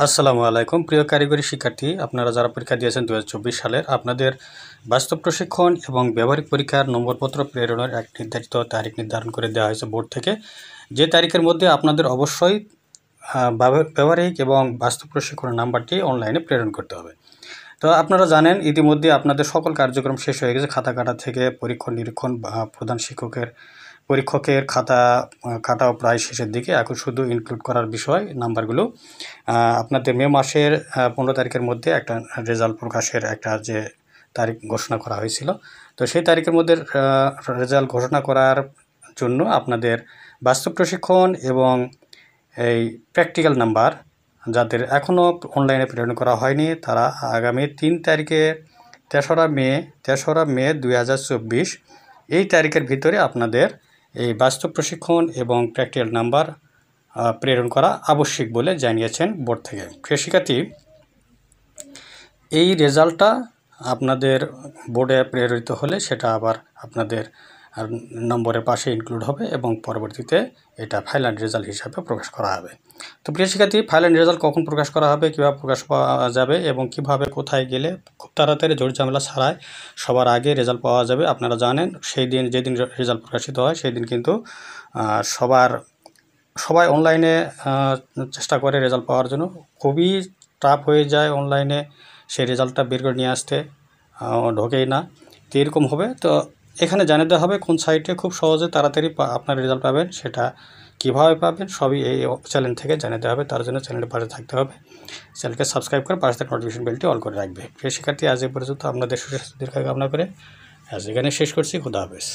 আসসালামু আলাইকুম প্রিয় কারিগরি শিক্ষার্থী, আপনারা যারা পরীক্ষা দিয়েছেন 2024 সালের, আপনাদের বাস্তব প্রশিক্ষণ এবং ব্যবহারিক পরীক্ষার নম্বরপত্র প্রেরণের এক নির্ধারিত তারিখ নির্ধারণ করে দেওয়া হয়েছে বোর্ড থেকে। যে তারিখের মধ্যে আপনাদের অবশ্যই ব্যবহারিক এবং বাস্তব প্রশিক্ষণের নাম্বারটি অনলাইনে প্রেরণ করতে হবে। তো আপনারা জানেন ইতিমধ্যে আপনাদের সকল কার্যক্রম শেষ হয়ে গেছে। খাতা কাটা থেকে পরীক্ষণ নিরীক্ষণ, প্রধান পরীক্ষকের খাতাও প্রায় শেষের দিকে। এখন শুধু ইনক্লুড করার বিষয় নাম্বারগুলো। আপনাদের মে মাসের 15 তারিখের মধ্যে একটা রেজাল্ট প্রকাশের একটা যে তারিখ ঘোষণা করা হয়েছিল, তো সেই তারিখের মধ্যে রেজাল্ট ঘোষণা করার জন্য আপনাদের বাস্তব প্রশিক্ষণ এবং এই প্র্যাকটিক্যাল নাম্বার যাদের এখনও অনলাইনে প্রেরণ করা হয়নি, তারা আগামী 3 তারিখে 3রা মে 2024 এই তারিখের ভিতরে আপনাদের এই বাস্তব প্রশিক্ষণ এবং প্র্যাকটিক্যাল নাম্বার প্রেরণ করা আবশ্যিক বলে জানিয়েছেন বোর্ড থেকে। প্রিয় শিক্ষার্থী, এই রেজাল্টটা আপনাদের বোর্ডে প্রেরিত হলে সেটা আবার আপনাদের নম্বরের পাশে ইনক্লুড হবে এবং পরবর্তীতে এটা ফাইনাল রেজাল্ট হিসাবে প্রকাশ করা হবে। তো প্রিয় শিক্ষার্থী, ফাইনাল রেজাল্ট কখন প্রকাশ করা হবে, কীভাবে প্রকাশ পাওয়া যাবে এবং কিভাবে কোথায় গেলে খুব তাড়াতাড়ি ঝড় ঝামেলা ছাড়াই সবার আগে রেজাল্ট পাওয়া যাবে, আপনারা জানেন সেই দিন যেদিন রেজাল্ট প্রকাশিত হয় সেই দিন কিন্তু সবাই অনলাইনে চেষ্টা করে রেজাল্ট পাওয়ার জন্য। খুবই টাফ হয়ে যায় অনলাইনে সেই রেজাল্টটা বের করে নিয়ে আসতে, ঢোকেই না। তো এরকম হবে। তো এখানে জানিয়ে দেওয়া হবে কোন সাইটে খুব সহজে তাড়াতাড়ি আপনার রেজাল্ট পাবেন, সেটা কীভাবে পাবেন সবই এই চ্যানেল থেকে জানিয়ে দেওয়া হবে। তার জন্য চ্যানেলের পাশে থাকতে হবে, চ্যানেলকে সাবস্ক্রাইব করে পাশে থাকা নোটিফিকেশন বেলটি অল করে রাখবে। প্রিয় শিক্ষার্থী, আজ এ পর্যন্ত আপনাদের সুস্বাস্থ্য দীর্ঘায়ু কামনা করে আজ এখানে শেষ করছি। খুদা হাফেজ।